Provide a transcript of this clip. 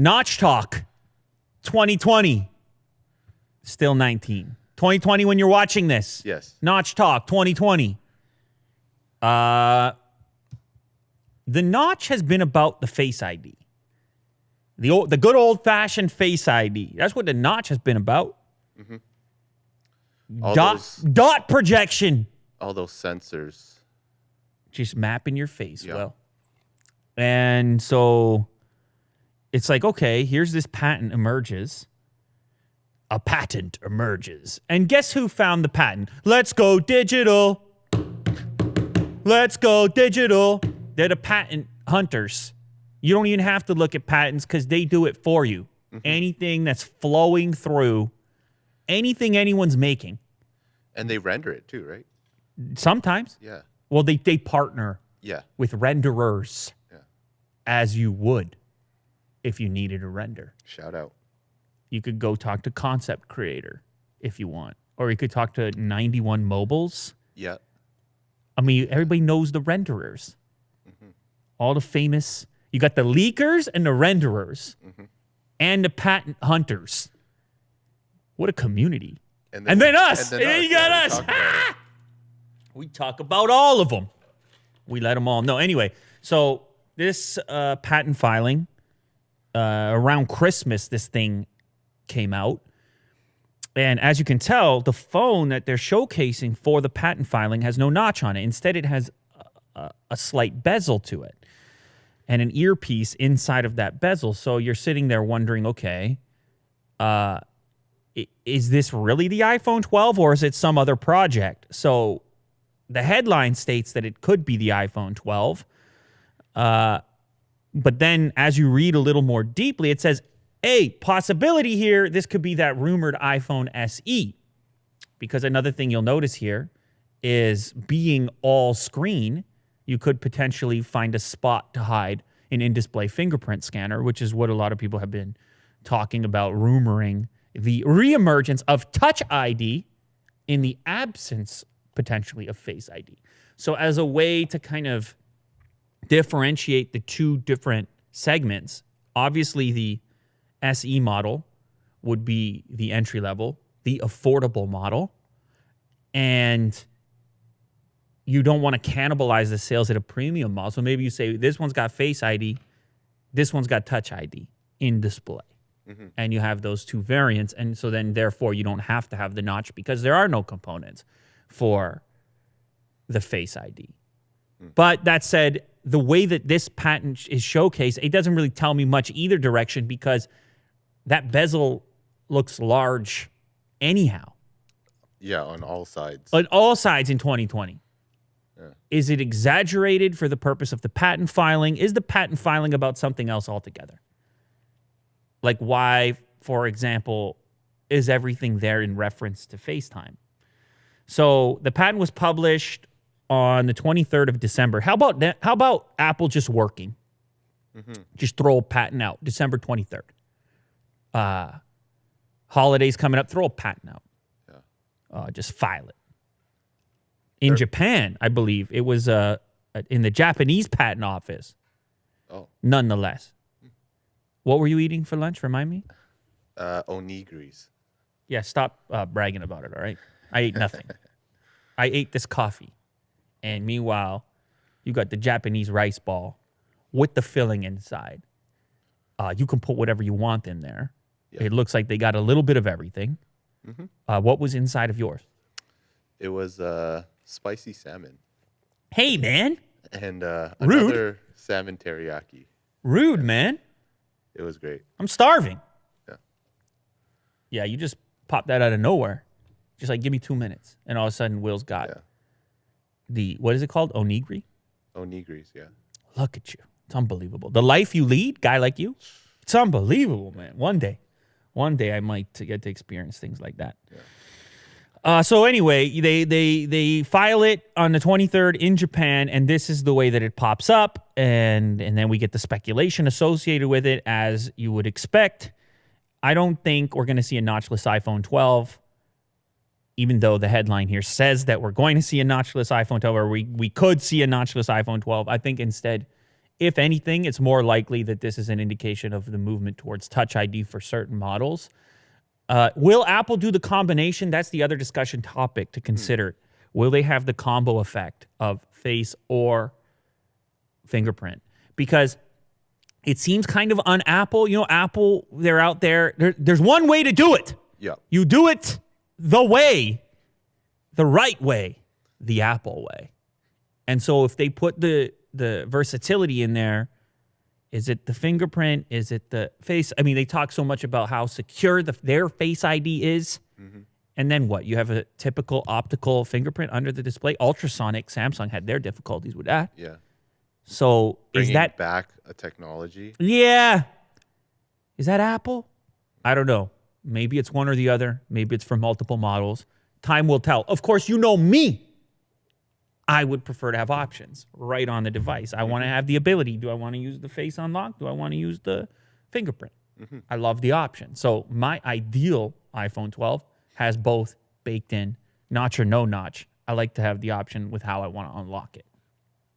Notch Talk 2020. Still 19. 2020 when you're watching this. Yes. Notch Talk 2020. The notch has been about the Face ID. The good old-fashioned Face ID. That's what the notch has been about. Mm-hmm. Dot projection. All those sensors. Just mapping your face. Yeah. Well. And so it's like, okay, here's this patent emerges. A patent emerges. And guess who found the patent? Let's go digital. Let's go digital. They're the patent hunters. You don't even have to look at patents because they do it for you. Mm-hmm. Anything that's flowing through, anything anyone's making. And they render it too, right? Sometimes. Yeah. Well, they partner with renderers as you would if you needed a render. Shout out. You could go talk to Concept Creator if you want. Or you could talk to 91 Mobiles. Yeah. I mean, everybody knows the renderers. Mm-hmm. All the famous... You got the leakers and the renderers. Mm-hmm. And the patent hunters. What a community. And then us. And then you got us. We talk about all of them. We let them all know. Anyway, so this patent filing, around Christmas, this thing came out. And as you can tell, the phone that they're showcasing for the patent filing has no notch on it. Instead, it has a slight bezel to it and an earpiece inside of that bezel. So you're sitting there wondering, okay, is this really the iPhone 12 or is it some other project? So the headline states that it could be the iPhone 12. But then as you read a little more deeply, it says, a possibility here, this could be that rumored iPhone SE. Because another thing you'll notice here is being all screen, you could potentially find a spot to hide an in-display fingerprint scanner, which is what a lot of people have been talking about, rumoring the reemergence of Touch ID in the absence, potentially, of Face ID. So as a way to kind of differentiate the two different segments, obviously the SE model would be the entry level, the affordable model, and you don't want to cannibalize the sales at a premium model. So maybe you say this one's got Face ID, this one's got Touch ID in display. Mm-hmm. And you have those two variants. And so then therefore you don't have to have the notch because there are no components for the Face ID. But that said, the way that this patent is showcased, it doesn't really tell me much either direction because that bezel looks large anyhow. Yeah, on all sides. On all sides in 2020. Yeah. Is it exaggerated for the purpose of the patent filing? Is the patent filing about something else altogether? Like why, for example, is everything there in reference to FaceTime? So the patent was published on the 23rd of December. How about that? How about Apple just working? Mm-hmm. Just throw a patent out, December 23rd. Holidays coming up, throw a patent out. Yeah. Just file it. In Japan, I believe, it was in the Japanese patent office. Oh. Nonetheless. What were you eating for lunch? Remind me? Onigiris. Yeah, stop bragging about it, all right? I ate nothing. I ate this coffee. And meanwhile, you got the Japanese rice ball with the filling inside. You can put whatever you want in there. Yep. It looks like they got a little bit of everything. Mm-hmm. What was inside of yours? It was spicy salmon. Hey, man. And another salmon teriyaki. Rude, man. It was great. I'm starving. Yeah. Yeah, you just popped that out of nowhere. Just like, give me 2 minutes. And all of a sudden, Will's got the, what is it called? Onigiri? Onigiris, yeah. Look at you. It's unbelievable. The life you lead, guy like you, it's unbelievable, man. One day I might get to experience things like that. Yeah. So anyway, they file it on the 23rd in Japan, and this is the way that it pops up, and then we get the speculation associated with it, as you would expect. I don't think we're going to see a notchless iPhone 12, even though the headline here says that we're going to see a notchless iPhone 12, or we could see a notchless iPhone 12. I think instead if anything, it's more likely that this is an indication of the movement towards Touch ID for certain models. Will Apple do the combination? That's the other discussion topic to consider. Will they have the combo effect of face or fingerprint? Because it seems kind of un-Apple. You know, Apple, they're out there. There's one way to do it. Yeah. You do it the right way, the Apple way. And so if they put the versatility in there, is it the fingerprint? Is it the face? I mean, they talk so much about how secure their Face ID is. Mm-hmm. And then what? You have a typical optical fingerprint under the display. Ultrasonic, Samsung had their difficulties with that. Yeah. So Bringing is that back a technology? Yeah. Is that Apple? I don't know. Maybe it's one or the other. Maybe it's for multiple models. Time will tell. Of course, you know me. I would prefer to have options right on the device. I want to have the ability. Do I want to use the face unlock? Do I want to use the fingerprint? Mm-hmm. I love the option. So my ideal iPhone 12 has both baked in, notch or no notch. I like to have the option with how I want to unlock it.